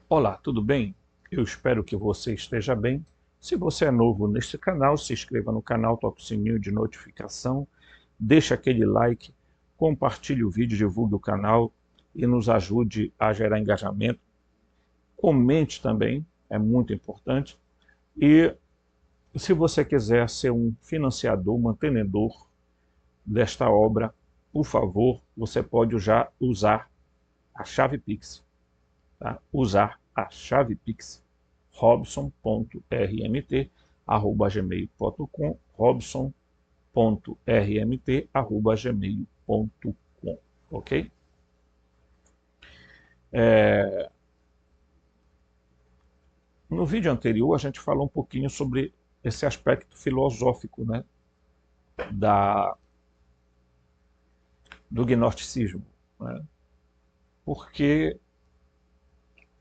Olá, tudo bem? Eu espero que você esteja bem. Se você é novo neste canal, se inscreva no canal, toque o sininho de notificação, deixe aquele like, compartilhe o vídeo, divulgue o canal e nos ajude a gerar engajamento. Comente também, é muito importante. E se você quiser ser um financiador, mantenedor desta obra, por favor, você pode já usar a chave Pix. Tá? Usar a chave Pix robson.rmt@gmail.com, robson.rmt@gmail.com, ok? No vídeo anterior a gente falou um pouquinho sobre esse aspecto filosófico, né, da, do gnosticismo, né? Porque,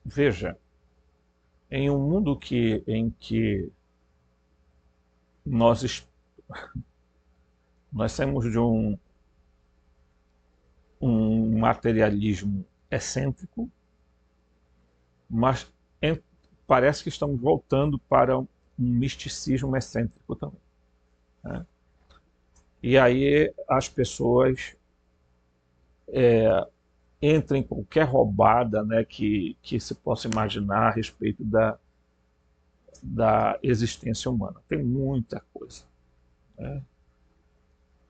veja, em um mundo em que nós temos de um materialismo excêntrico, mas em, parece que estamos voltando para um misticismo excêntrico também, né? E aí as pessoas entram em qualquer roubada, né, que se possa imaginar a respeito da existência humana. Tem muita coisa, né?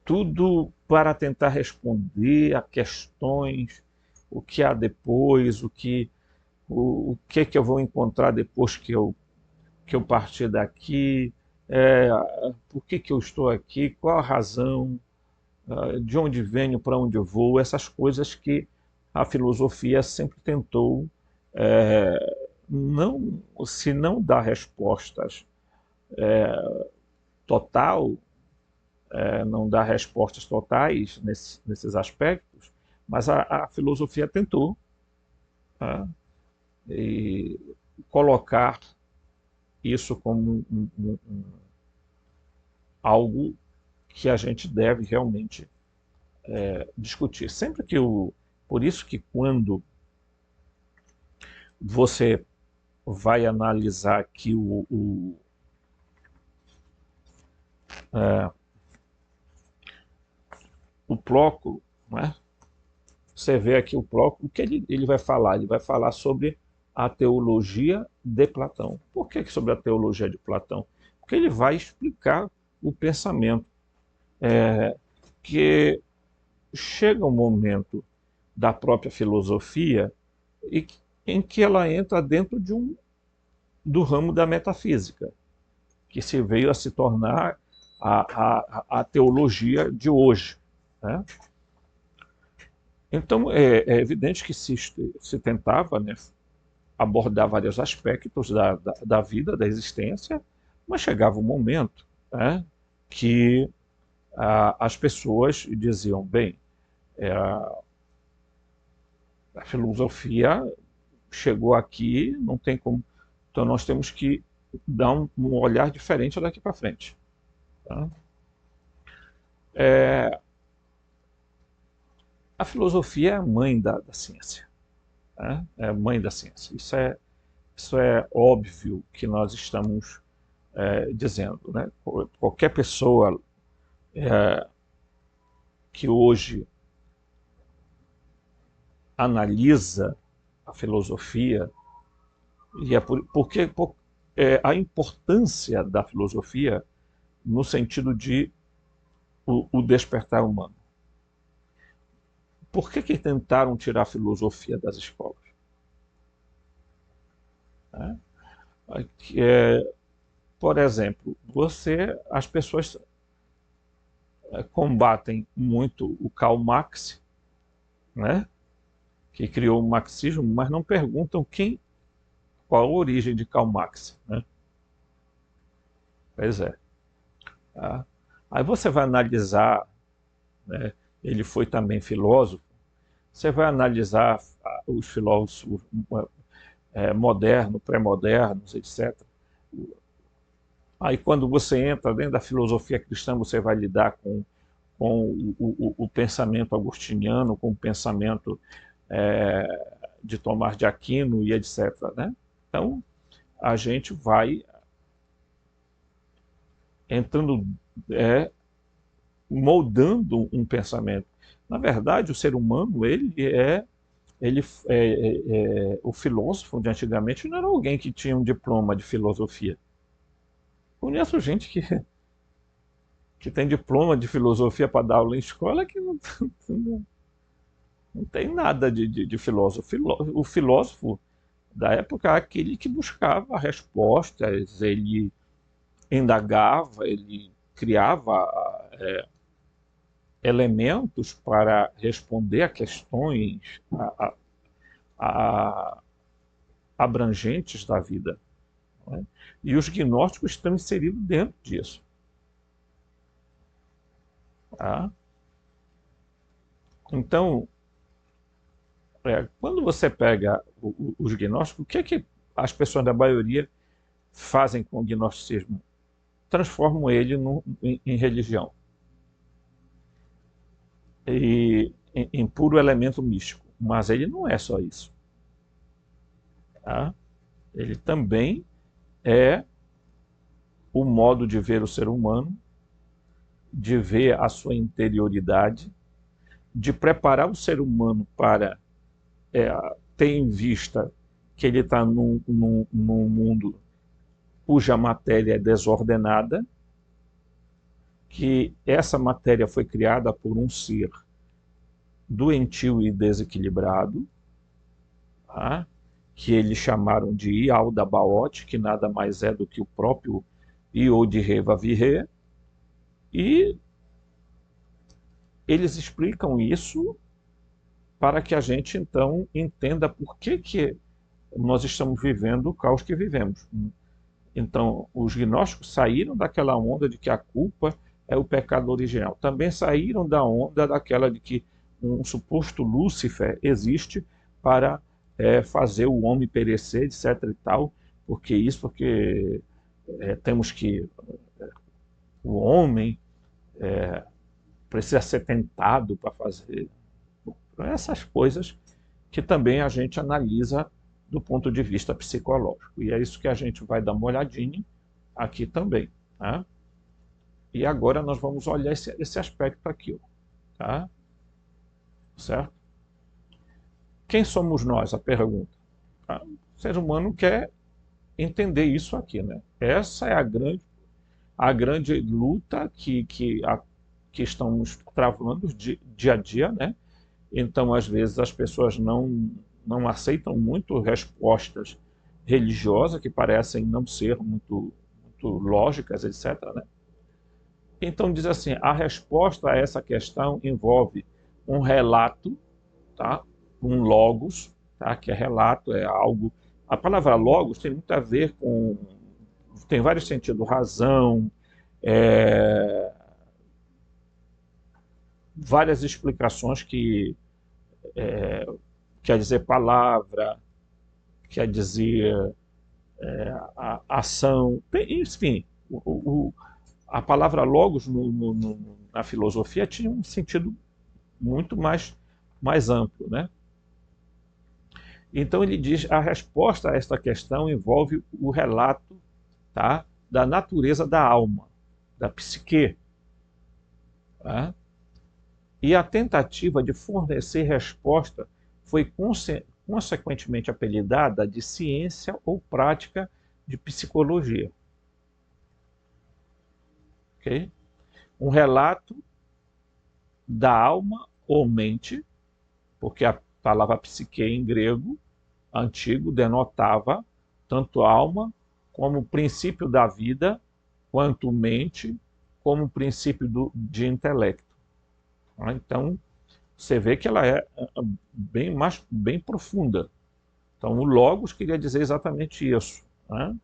Tudo para tentar responder a questões, o que há depois, o que eu vou encontrar depois que eu partir daqui, é, por que eu estou aqui, qual a razão, de onde venho, para onde eu vou, essas coisas que a filosofia sempre tentou, não, se não dar respostas total, não dar respostas totais nesses aspectos, mas a filosofia tentou, tá? E colocar isso como algo que a gente deve realmente discutir. Por isso que quando você vai analisar aqui o Plóculo, né? Você vê aqui o Plóculo, o que ele vai falar? Ele vai falar sobre a teologia de Platão. Por que sobre a teologia de Platão? Porque ele vai explicar o pensamento, que chega um momento da própria filosofia em que ela entra dentro do ramo da metafísica, que se veio a se tornar a teologia de hoje, né? Então é evidente que se tentava, né, abordar vários aspectos da vida, da existência, mas chegava um momento, né, que as pessoas diziam, bem, a filosofia chegou aqui, não tem como, então nós temos que dar um olhar diferente daqui para frente, tá? A filosofia é a mãe da ciência, né? É a mãe da ciência. Isso é óbvio que nós estamos dizendo, né? Qualquer pessoa que hoje analisa a filosofia, e porque a importância da filosofia no sentido de o despertar humano. Por que tentaram tirar a filosofia das escolas? Né? Por exemplo, as pessoas combatem muito o Karl Marx, né, que criou o marxismo, mas não perguntam qual a origem de Karl Marx, né? Pois é. Tá? Aí você vai analisar, né, ele foi também filósofo, você vai analisar os filósofos modernos, pré-modernos, etc. Aí quando você entra dentro da filosofia cristã, você vai lidar com o pensamento agostiniano, com o pensamento de Tomás de Aquino e etc., né? Então, a gente vai entrando, moldando um pensamento. Na verdade, o ser humano, o filósofo de antigamente não era alguém que tinha um diploma de filosofia. Conheço gente que tem diploma de filosofia para dar aula em escola que não tem nada de filósofo. O filósofo da época é aquele que buscava respostas, ele indagava, ele criava elementos para responder a questões abrangentes da vida, não é? E os gnósticos estão inseridos dentro disso. Tá? Então, quando você pega os gnósticos, o que é que as pessoas da maioria fazem com o gnosticismo? Transformam ele em religião. Em puro elemento místico. Mas ele não é só isso. Tá? Ele também é o modo de ver o ser humano, de ver a sua interioridade, de preparar o ser humano para ter em vista que ele está num mundo cuja matéria é desordenada, que essa matéria foi criada por um ser doentio e desequilibrado, tá? Que eles chamaram de Ialdabaoth, que nada mais é do que o próprio Iod-Reva-Virê, e eles explicam isso para que a gente, então, entenda por que nós estamos vivendo o caos que vivemos. Então, os gnósticos saíram daquela onda de que a culpa é o pecado original. Também saíram da onda daquela de que um suposto Lúcifer existe para fazer o homem perecer, etc. e tal, porque temos que... o homem precisa ser tentado para fazer essas coisas que também a gente analisa do ponto de vista psicológico. E é isso que a gente vai dar uma olhadinha aqui também. Tá? E agora nós vamos olhar esse aspecto aqui. Tá? Certo? Quem somos nós? A pergunta. Tá? O ser humano quer entender isso aqui. Né? Essa é a grande luta que estamos travando dia a dia, né? Então, às vezes, as pessoas não aceitam muito respostas religiosas, que parecem não ser muito lógicas, etc., né? Então, diz assim, a resposta a essa questão envolve um relato, tá? Um logos, tá? Que é relato, é algo... A palavra logos tem muito a ver com... Tem vários sentidos, razão, várias explicações que quer dizer palavra, quer dizer ação, enfim, a palavra logos na filosofia tinha um sentido muito mais amplo, né? Então ele diz, a resposta a esta questão envolve o relato, tá, da natureza da alma, da psique, tá? E a tentativa de fornecer resposta foi consequentemente apelidada de ciência ou prática de psicologia. Okay? Um relato da alma ou mente, porque a palavra psique em grego antigo denotava tanto alma como princípio da vida, quanto mente, como princípio de intelecto. Então, você vê que ela é bem profunda. Então, o logos queria dizer exatamente isso. Né?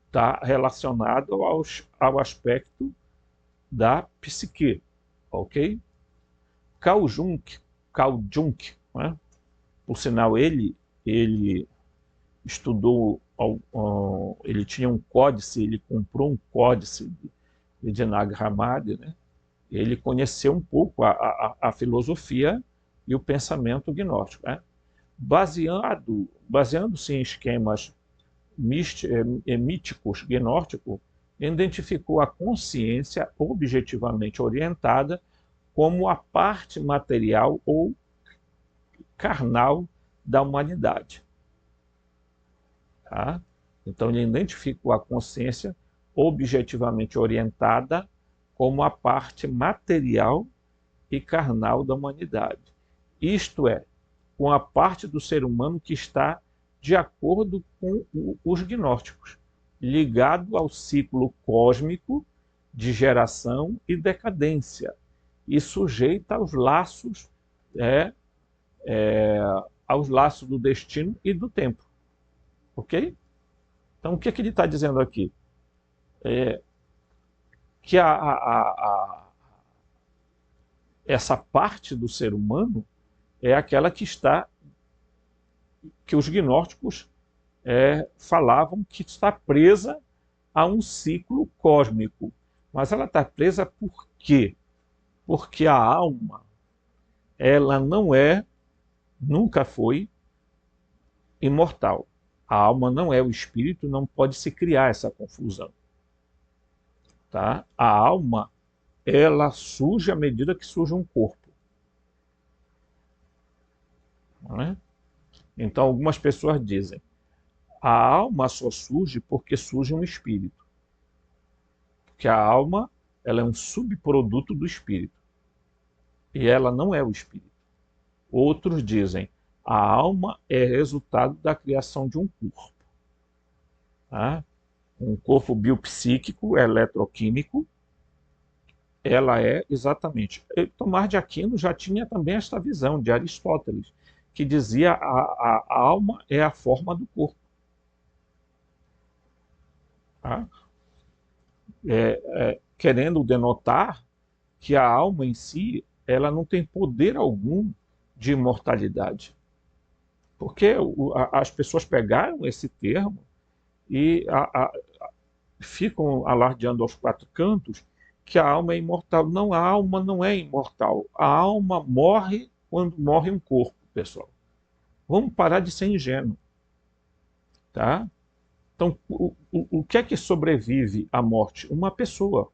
Está relacionado ao aspecto da psique. Ok? Carl Jung, né? Por sinal, ele estudou, ele tinha um códice, ele comprou um códice de Nag Hammadi, né? Ele conheceu um pouco a filosofia e o pensamento gnóstico. Né? baseando-se em esquemas míticos, gnósticos, identificou a consciência objetivamente orientada como a parte material ou carnal da humanidade. Tá? Então, ele identificou a consciência objetivamente orientada como a parte material e carnal da humanidade. Isto é, com a parte do ser humano que está de acordo com os gnósticos, ligado ao ciclo cósmico de geração e decadência, e sujeita aos laços do destino e do tempo. Ok? Então, o que ele está dizendo aqui? Que essa parte do ser humano é aquela que os gnósticos falavam que está presa a um ciclo cósmico. Mas ela está presa por quê? Porque a alma, ela nunca foi imortal. A alma não é o espírito, não pode se criar essa confusão. Tá? A alma, ela surge à medida que surge um corpo. Não é? Então, algumas pessoas dizem, a alma só surge porque surge um espírito. Porque a alma, ela é um subproduto do espírito. E ela não é o espírito. Outros dizem, a alma é resultado da criação de um corpo. Tá? Um corpo biopsíquico, eletroquímico, ela é exatamente... Tomás de Aquino já tinha também esta visão de Aristóteles, que dizia a alma é a forma do corpo. Tá? Querendo denotar que a alma em si, ela não tem poder algum de imortalidade. Porque as pessoas pegaram esse termo e ficam alardeando aos quatro cantos que a alma é imortal. Não, a alma não é imortal. A alma morre quando morre um corpo, pessoal. Vamos parar de ser ingênuo. Tá? Então, o que é que sobrevive à morte? Uma pessoa,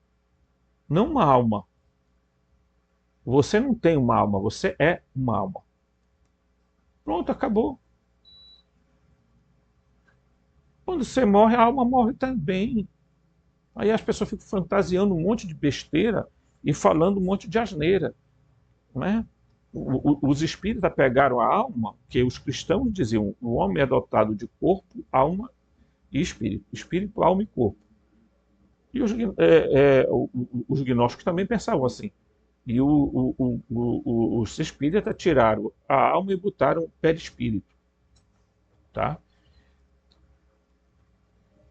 não uma alma. Você não tem uma alma, você é uma alma. Pronto, acabou. Quando você morre, a alma morre também. Aí as pessoas ficam fantasiando um monte de besteira e falando um monte de asneira. Né? Os espíritas pegaram a alma, que os cristãos diziam, o homem é dotado de corpo, alma e espírito. Espírito, alma e corpo. E os gnósticos também pensavam assim. E os espíritas tiraram a alma e botaram o perispírito. Tá?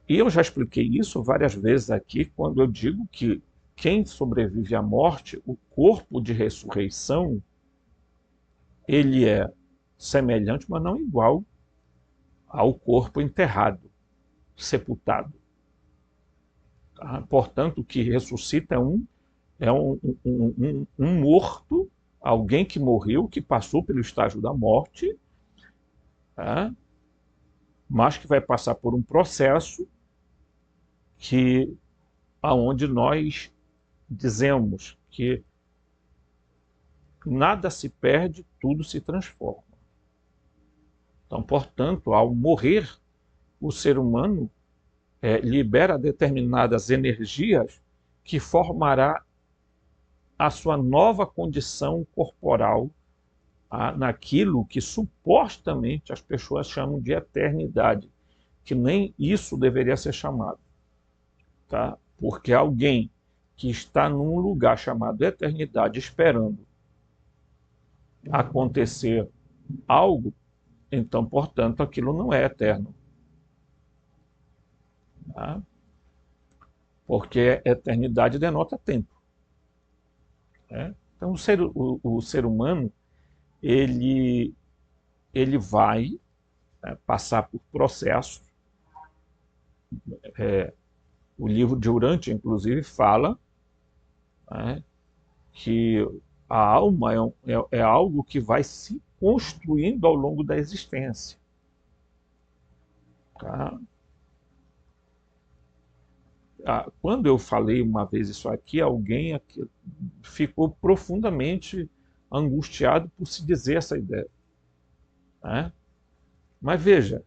E eu já expliquei isso várias vezes aqui, quando eu digo que quem sobrevive à morte, o corpo de ressurreição, ele é semelhante, mas não igual ao corpo enterrado, sepultado. Tá? Portanto, o que ressuscita é um morto, alguém que morreu, que passou pelo estágio da morte, tá? Mas que vai passar por um processo aonde nós dizemos que nada se perde, tudo se transforma. Então, portanto, ao morrer, o ser humano libera determinadas energias que formará a sua nova condição corporal naquilo que supostamente as pessoas chamam de eternidade, que nem isso deveria ser chamado. Tá? Porque alguém que está num lugar chamado eternidade esperando acontecer algo, então, portanto, aquilo não é eterno. Tá? Porque eternidade denota tempo. Né? Então, o ser humano, ele vai passar por processos. O livro de Urantia, inclusive, fala que a alma é algo que vai se construindo ao longo da existência. Tá? Quando eu falei uma vez isso aqui, alguém aqui ficou profundamente angustiado por se dizer essa ideia. Né? Mas veja,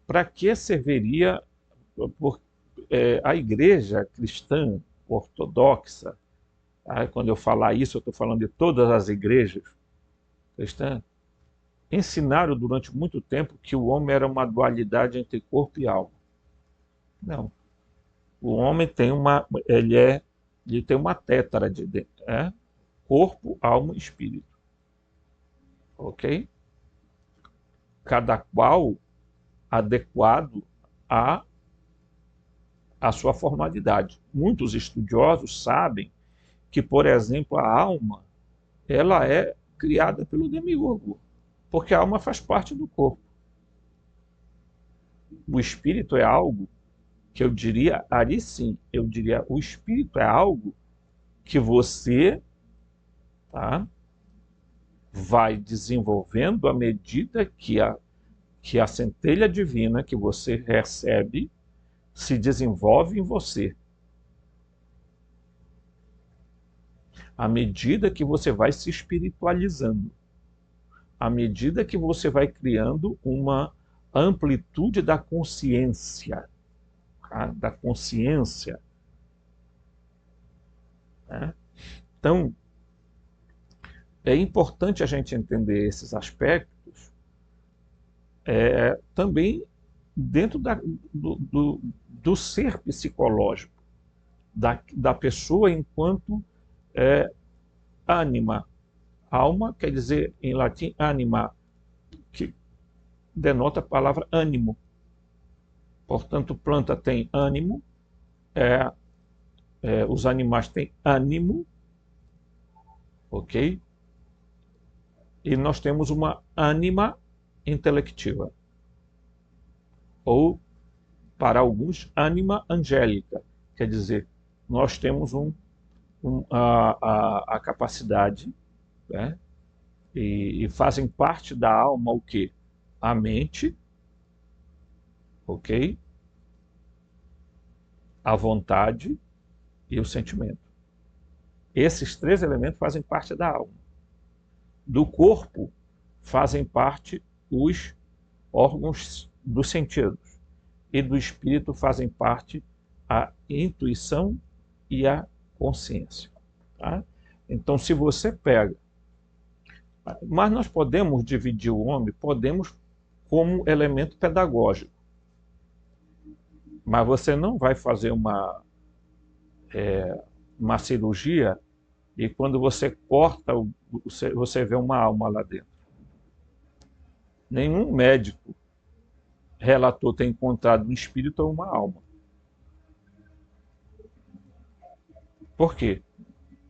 para que serviria a igreja cristã ortodoxa? Quando eu falar isso, eu estou falando de todas as igrejas cristãs, ensinaram durante muito tempo que o homem era uma dualidade entre corpo e alma. Não. O homem tem ele tem uma tétrade, corpo, alma e espírito. Ok? Cada qual adequado à sua formalidade. Muitos estudiosos sabem que, por exemplo, a alma, ela é criada pelo demiurgo, porque a alma faz parte do corpo. O espírito é algo que eu diria, ali sim, eu diria, o espírito é algo que você, tá, vai desenvolvendo à medida que a centelha divina que você recebe se desenvolve em você. À medida que você vai se espiritualizando, à medida que você vai criando uma amplitude da consciência, tá? Da consciência. Né? Então, é importante a gente entender esses aspectos também dentro do ser psicológico, da pessoa enquanto ânima. Alma quer dizer, em latim, anima, que denota a palavra ânimo. Portanto, planta tem ânimo, os animais têm ânimo, ok? E nós temos uma ânima intelectiva. Ou, para alguns, ânima angélica. Quer dizer, nós temos a capacidade, né? E fazem parte da alma o quê? A mente, ok? A vontade e o sentimento. Esses três elementos fazem parte da alma. Do corpo fazem parte os órgãos dos sentidos. E do espírito fazem parte a intuição e a consciência. Tá? Então, se você pega... Mas nós podemos dividir o homem, podemos, como elemento pedagógico. Mas você não vai fazer uma cirurgia e quando você corta, você vê uma alma lá dentro. Nenhum médico relatou ter encontrado um espírito ou uma alma. Por quê?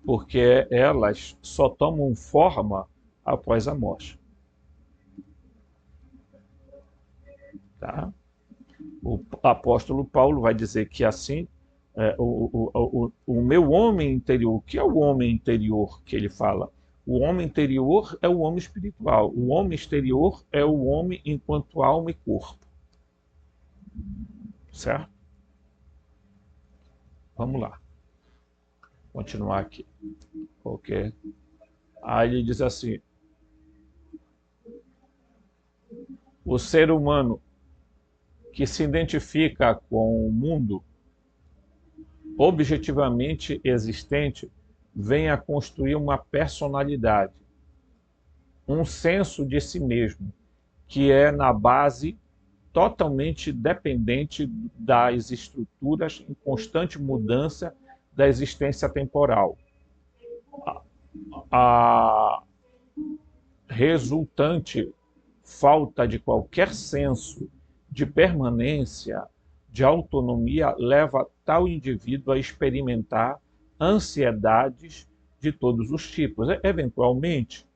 Porque elas só tomam forma após a morte. Tá? O apóstolo Paulo vai dizer que assim, o meu homem interior, o que é o homem interior que ele fala? O homem interior é o homem espiritual, o homem exterior é o homem enquanto alma e corpo. Certo? Vamos lá. Continuar aqui. Ok. Aí ele diz assim: o ser humano que se identifica com o mundo objetivamente existente vem a construir uma personalidade, um senso de si mesmo, que é na base totalmente dependente das estruturas em constante mudança da existência temporal. A resultante falta de qualquer senso de permanência, de autonomia, leva tal indivíduo a experimentar ansiedades de todos os tipos, eventualmente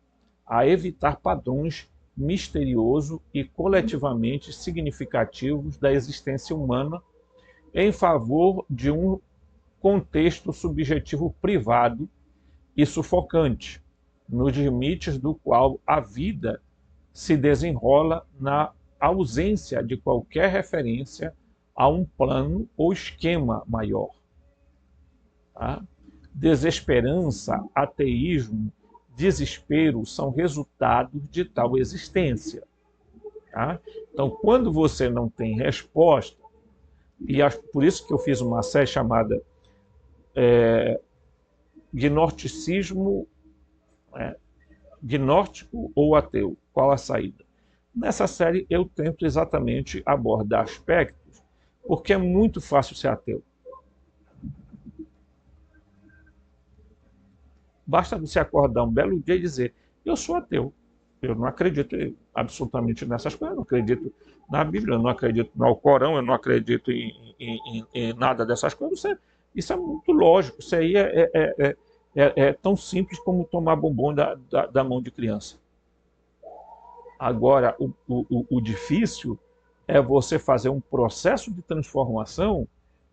a evitar padrões misteriosos e coletivamente significativos da existência humana em favor de um contexto subjetivo privado e sufocante, nos limites do qual a vida se desenrola na ausência de qualquer referência a um plano ou esquema maior. Tá? Desesperança, ateísmo, desespero são resultados de tal existência. Tá? Então, quando você não tem resposta, e por isso que eu fiz uma série chamada Gnosticismo, gnóstico ou ateu, qual a saída? Nessa série eu tento exatamente abordar aspectos, porque é muito fácil ser ateu. Basta você acordar um belo dia e dizer, eu sou ateu, eu não acredito absolutamente nessas coisas, eu não acredito na Bíblia, eu não acredito no Alcorão, eu não acredito em nada dessas coisas. Isso é muito lógico, isso aí é tão simples como tomar bombom da mão de criança. Agora, o difícil é você fazer um processo de transformação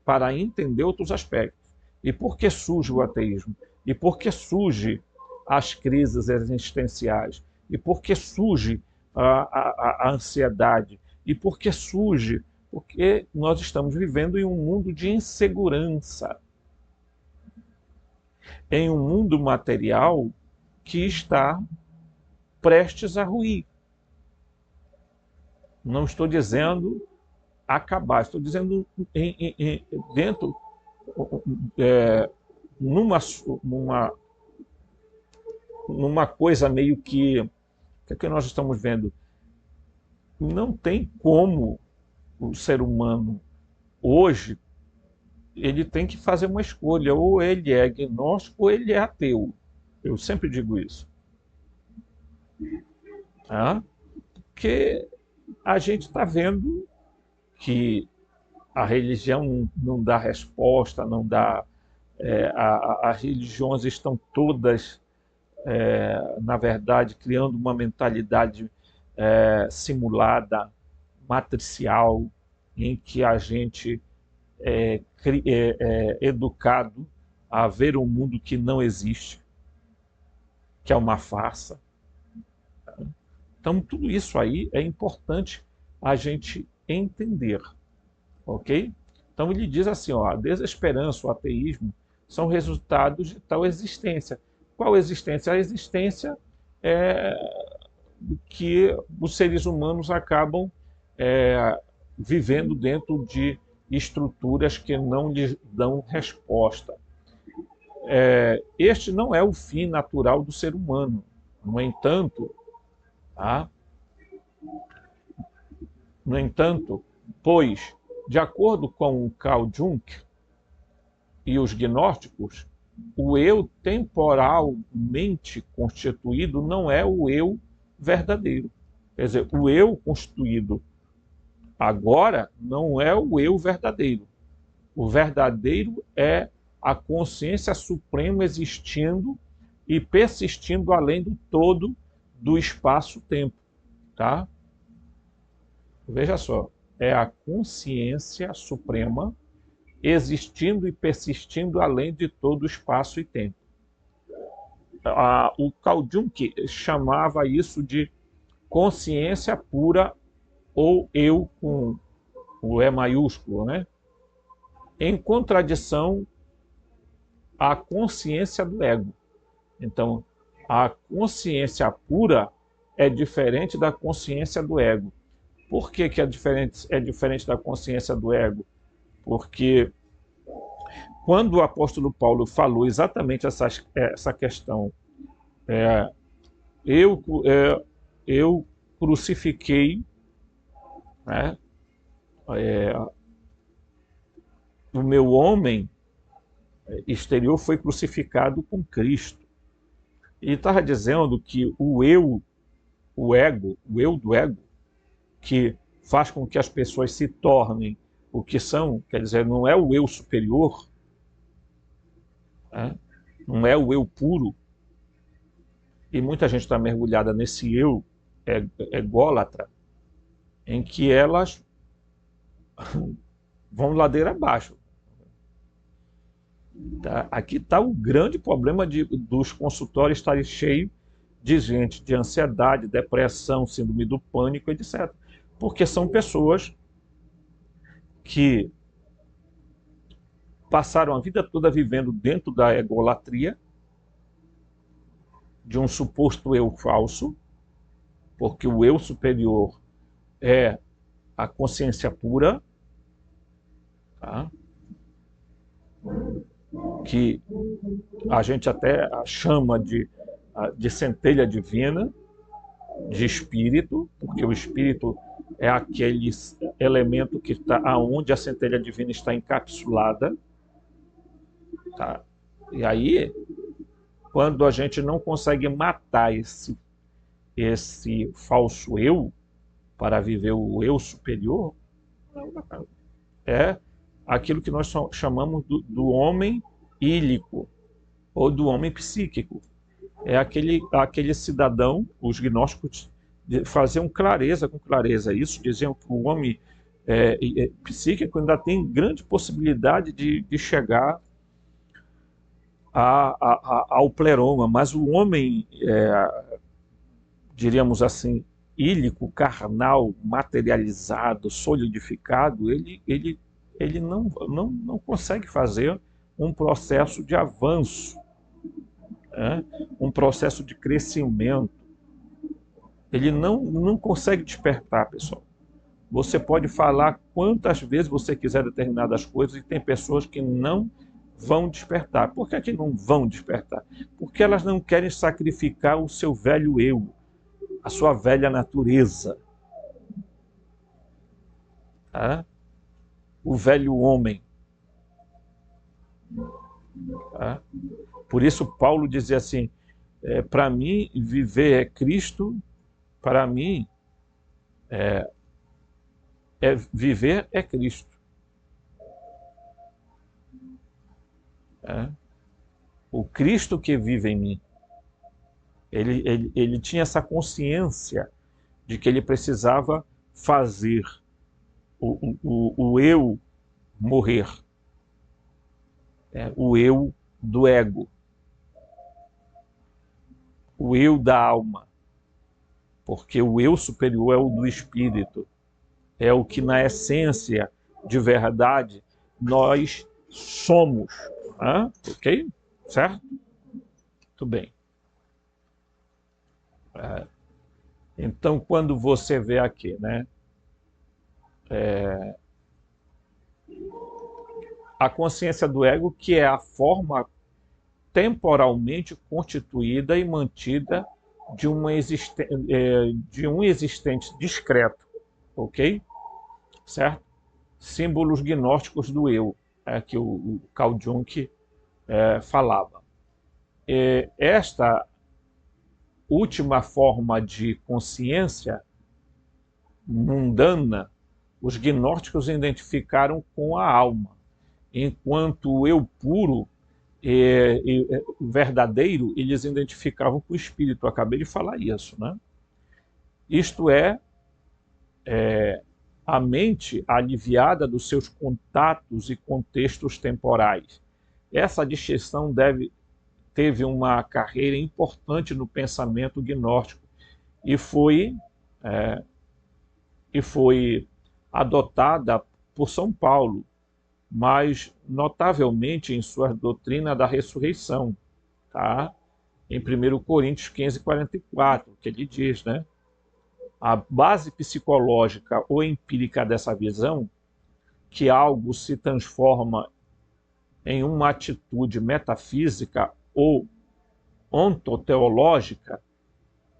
para entender outros aspectos. E por que surge o ateísmo? E por que surge as crises existenciais? E por que surge a ansiedade? E por que surge? Porque nós estamos vivendo em um mundo de insegurança. Em um mundo material que está prestes a ruir. Não estou dizendo acabar, estou dizendo dentro, numa coisa meio que... O que é que nós estamos vendo? Não tem como o ser humano hoje, ele tem que fazer uma escolha, ou ele é agnóstico ou ele é ateu. Eu sempre digo isso. Tá? Porque a gente está vendo que a religião não dá resposta, não dá... as religiões estão todas, na verdade, criando uma mentalidade simulada, matricial, em que a gente é educado a ver um mundo que não existe, que é uma farsa. Então, tudo isso aí é importante a gente entender, ok? Então, ele diz assim, ó, a desesperança, o ateísmo, são resultados de tal existência. Qual existência? A existência que os seres humanos acabam vivendo dentro de estruturas que não lhes dão resposta. Este não é o fim natural do ser humano. No entanto, pois, de acordo com o Carl Jung e os gnósticos, o eu temporalmente constituído não é o eu verdadeiro. Quer dizer, o eu constituído agora não é o eu verdadeiro. O verdadeiro é a consciência suprema existindo e persistindo além do todo do espaço-tempo. Tá? Veja só, é a consciência suprema existindo e persistindo além de todo o espaço e tempo. O Carl Jung chamava isso de consciência pura, ou eu com o E maiúsculo, né? Em contradição à consciência do ego. Então, a consciência pura é diferente da consciência do ego. Por que é diferente da consciência do ego? Porque quando o apóstolo Paulo falou exatamente essa questão, eu crucifiquei, né, o meu homem exterior foi crucificado com Cristo. E estava dizendo que o eu do ego, que faz com que as pessoas se tornem o que são, quer dizer, não é o eu superior, né? Não é o eu puro, e muita gente está mergulhada nesse eu ególatra, em que elas vão ladeira abaixo. Tá? Aqui está o grande problema dos consultórios estarem cheios gente de ansiedade, depressão, síndrome do pânico, etc. Porque são pessoas que passaram a vida toda vivendo dentro da egolatria, de um suposto eu falso, porque o eu superior é a consciência pura, tá? Que a gente até chama de centelha divina, de espírito, porque o espírito é aquele elemento que está aonde a centelha divina está encapsulada, tá? E aí, quando a gente não consegue matar esse falso eu para viver o eu superior, é aquilo que nós chamamos do homem ílico ou do homem psíquico. É aquele cidadão, os gnósticos faziam com clareza isso, diziam que o homem psíquico ainda tem grande possibilidade de chegar ao pleroma, mas o homem, diríamos assim, ílico, carnal, materializado, solidificado, ele não consegue fazer um processo de avanço, um processo de crescimento. Ele não consegue despertar, pessoal. Você pode falar quantas vezes você quiser determinadas coisas e tem pessoas que não vão despertar. Por que não vão despertar? Porque elas não querem sacrificar o seu velho eu, a sua velha natureza, tá? O velho homem. Tá? Por isso Paulo dizia assim, para mim viver é Cristo, para mim viver é Cristo. O Cristo que vive em mim. Ele tinha essa consciência de que ele precisava fazer o eu morrer. O eu do ego. O eu da alma. Porque o eu superior é o do espírito. É o que na essência de verdade nós somos. Ok? Certo? Muito bem. Então, quando você vê aqui, né? A consciência do ego, que é a forma temporalmente constituída e mantida de um existente discreto, ok? Certo? Símbolos gnósticos do eu, que o Carl Jung falava. Esta última forma de consciência mundana, os gnósticos identificaram com a alma, enquanto o eu puro verdadeiro, eles identificavam com o espírito. Eu acabei de falar isso, né? Isto é a mente aliviada dos seus contatos e contextos temporais. Essa distinção teve uma carreira importante no pensamento gnóstico e foi adotada por São Paulo, mas notavelmente em sua doutrina da ressurreição, tá? Em 1 Coríntios 15:44, que ele diz, né? A base psicológica ou empírica dessa visão, que algo se transforma em uma atitude metafísica ou ontoteológica,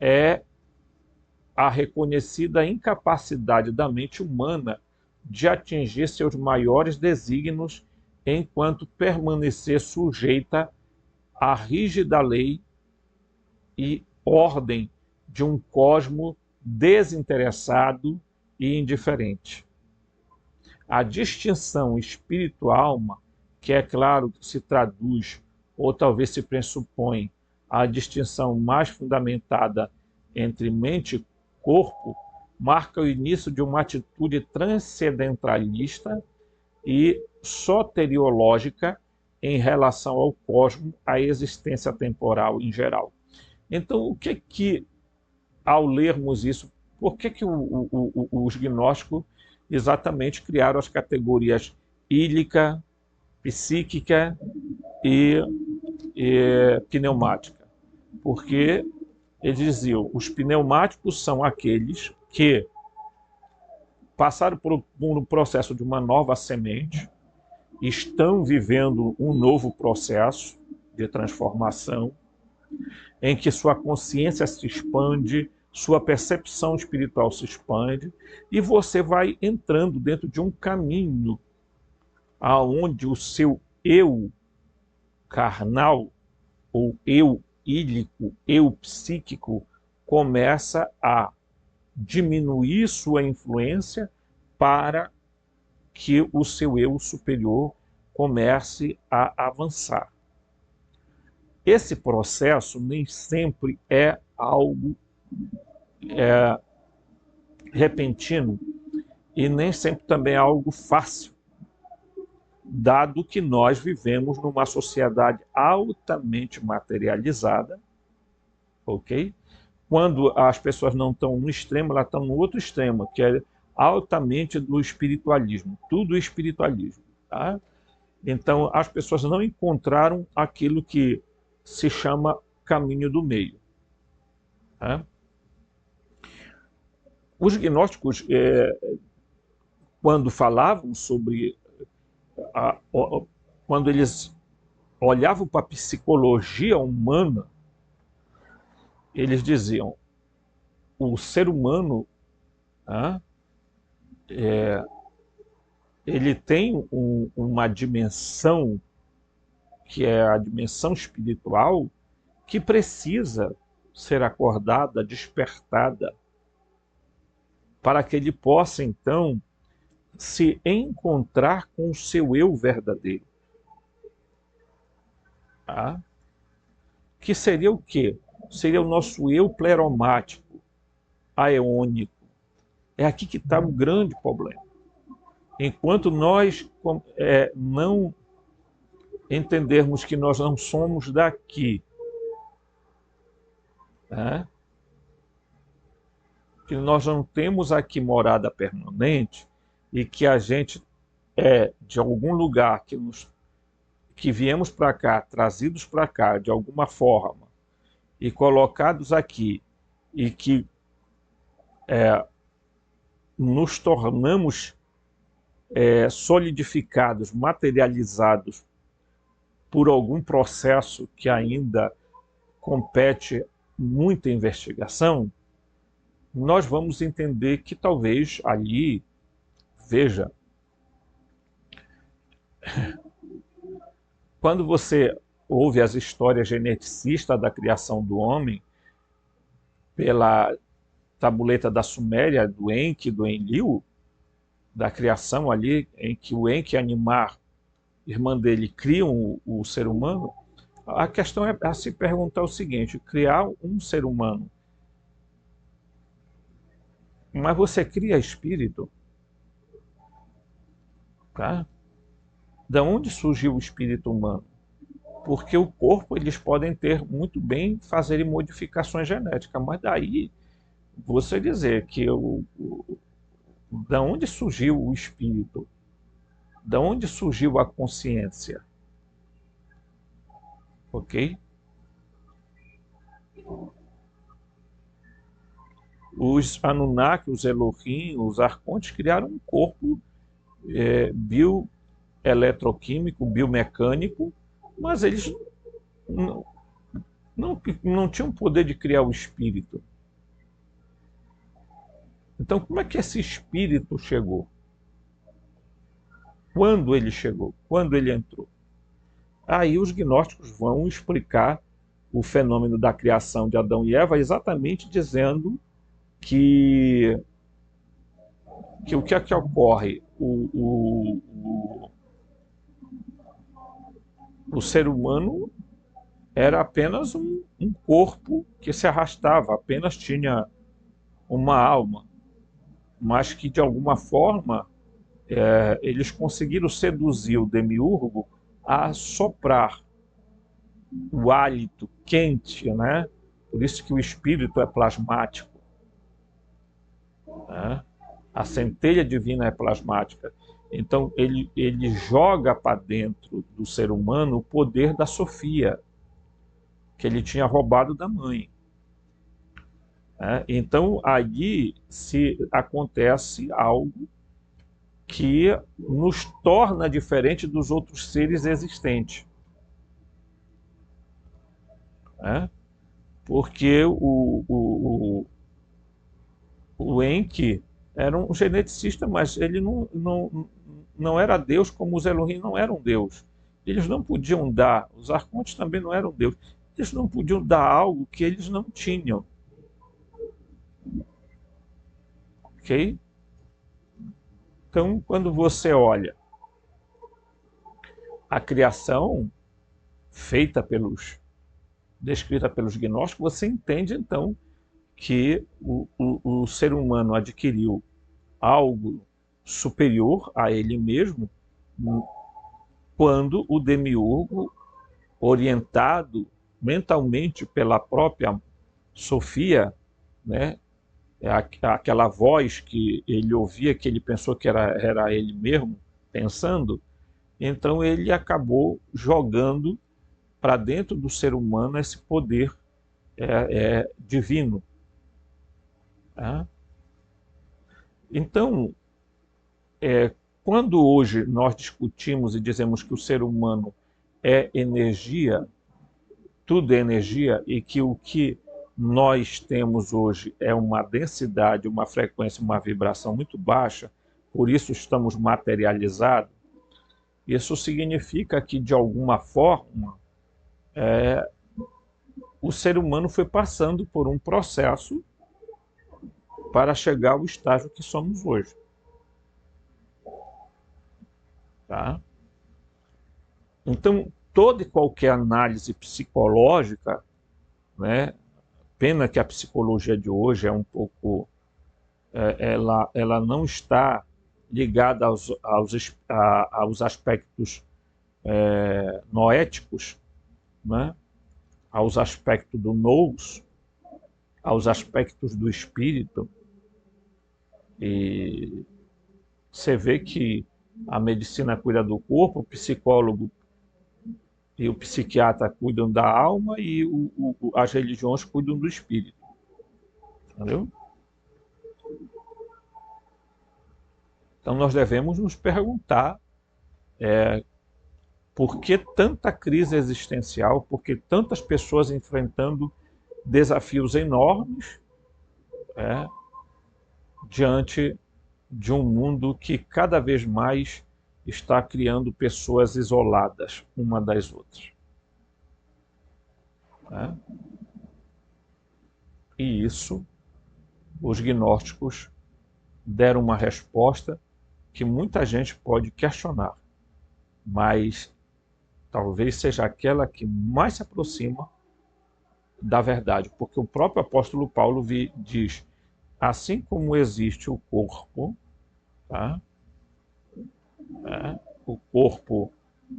é a reconhecida incapacidade da mente humana de atingir seus maiores desígnios enquanto permanecer sujeita à rígida lei e ordem de um cosmo desinteressado e indiferente. A distinção espírito-alma, que é claro que se traduz, ou talvez se pressupõe, a distinção mais fundamentada entre mente e corpo, marca o início de uma atitude transcendentalista e soteriológica em relação ao cosmos, à existência temporal em geral. Então, o que que, ao lermos isso, por que que os gnósticos exatamente criaram as categorias ílica, psíquica e pneumática? Porque eles diziam, os pneumáticos são aqueles que passaram por um processo de uma nova semente, estão vivendo um novo processo de transformação, em que sua consciência se expande, sua percepção espiritual se expande, e você vai entrando dentro de um caminho aonde o seu eu carnal, ou eu ílico, eu psíquico, começa a diminuir sua influência para que o seu eu superior comece a avançar. Esse processo nem sempre é algo repentino e nem sempre também é algo fácil, dado que nós vivemos numa sociedade altamente materializada, ok? Quando as pessoas não estão no extremo, elas estão no outro extremo, que é altamente do espiritualismo, tudo espiritualismo, tá? Então, as pessoas não encontraram aquilo que se chama caminho do meio, tá? Os gnósticos, quando falavam sobre quando eles olhavam para a psicologia humana, eles diziam, o ser humano, ele tem uma dimensão, que é a dimensão espiritual, que precisa ser acordada, despertada, para que ele possa, então, se encontrar com o seu eu verdadeiro. Tá? Que seria o quê? Seria o nosso eu pleromático, aeônico. É aqui que está o grande problema. Enquanto nós não entendermos que nós não somos daqui, tá? Que nós não temos aqui morada permanente e que a gente é de algum lugar que viemos para cá, trazidos para cá de alguma forma e colocados aqui e que nos tornamos solidificados, materializados por algum processo que ainda compete muita investigação, nós vamos entender que talvez ali, veja, quando você ouve as histórias geneticistas da criação do homem, pela tabuleta da Suméria, do Enki, do Enlil, da criação ali, em que o Enki e Animar, irmã dele, criam o ser humano, a questão é a se perguntar o seguinte, criar um ser humano, mas você cria espírito? Tá? Da onde surgiu o espírito humano? Porque o corpo eles podem ter muito bem fazerem modificações genéticas, mas daí você dizer que da onde surgiu o espírito? Da onde surgiu a consciência? Ok? Os Anunnaki, os Elohim, os Arcontes criaram um corpo bioeletroquímico, biomecânico, mas eles não tinham poder de criar o espírito. Então, como é que esse espírito chegou? Quando ele chegou? Quando ele entrou? Aí os gnósticos vão explicar o fenômeno da criação de Adão e Eva exatamente dizendo que o que é que ocorre? O ser humano era apenas um corpo que se arrastava, apenas tinha uma alma, mas que de alguma forma eles conseguiram seduzir o demiurgo a soprar o hálito quente, né? Por isso que o espírito é plasmático, né? A centelha divina é plasmática. Então, ele joga para dentro do ser humano o poder da Sofia, que ele tinha roubado da mãe. Então, aí se acontece algo que nos torna diferente dos outros seres existentes. Porque o Enki era um geneticista, mas ele não era Deus como os Elohim não eram Deus. Eles não podiam dar, os arcontes também não eram Deus, eles não podiam dar algo que eles não tinham. Ok? Então, quando você olha a criação descrita pelos gnósticos, você entende então que o ser humano adquiriu algo superior a ele mesmo quando o demiurgo, orientado mentalmente pela própria Sofia, né, aquela voz que ele ouvia, que ele pensou que era ele mesmo pensando, então ele acabou jogando para dentro do ser humano esse poder divino. Tá? Então, quando hoje nós discutimos e dizemos que o ser humano é energia, tudo é energia, e que o que nós temos hoje é uma densidade, uma frequência, uma vibração muito baixa, por isso estamos materializados, isso significa que, de alguma forma, o ser humano foi passando por um processo para chegar ao estágio que somos hoje. Tá? Então, toda e qualquer análise psicológica, né, pena que a psicologia de hoje é um pouco, ela não está ligada aos aspectos noéticos, né, aos aspectos do nous, aos aspectos do espírito. E você vê que a medicina cuida do corpo, o psicólogo e o psiquiatra cuidam da alma e as religiões cuidam do espírito. Entendeu? Então nós devemos nos perguntar por que tanta crise existencial, por que tantas pessoas enfrentando desafios enormes diante de um mundo que cada vez mais está criando pessoas isoladas uma das outras. E isso, os gnósticos deram uma resposta que muita gente pode questionar, mas talvez seja aquela que mais se aproxima da verdade, porque o próprio apóstolo Paulo diz, assim como existe o corpo, tá? O corpo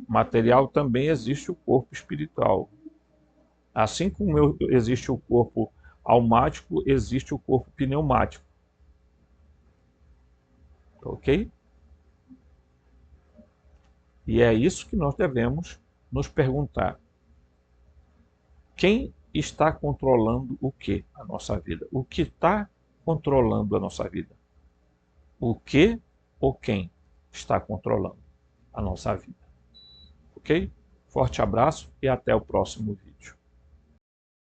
material, também existe o corpo espiritual. Assim como existe o corpo almático, existe o corpo pneumático. Ok? E é isso que nós devemos nos perguntar. Quem está controlando o que? A nossa vida. O que está controlando a nossa vida? O que ou quem está controlando a nossa vida? Ok? Forte abraço e até o próximo vídeo.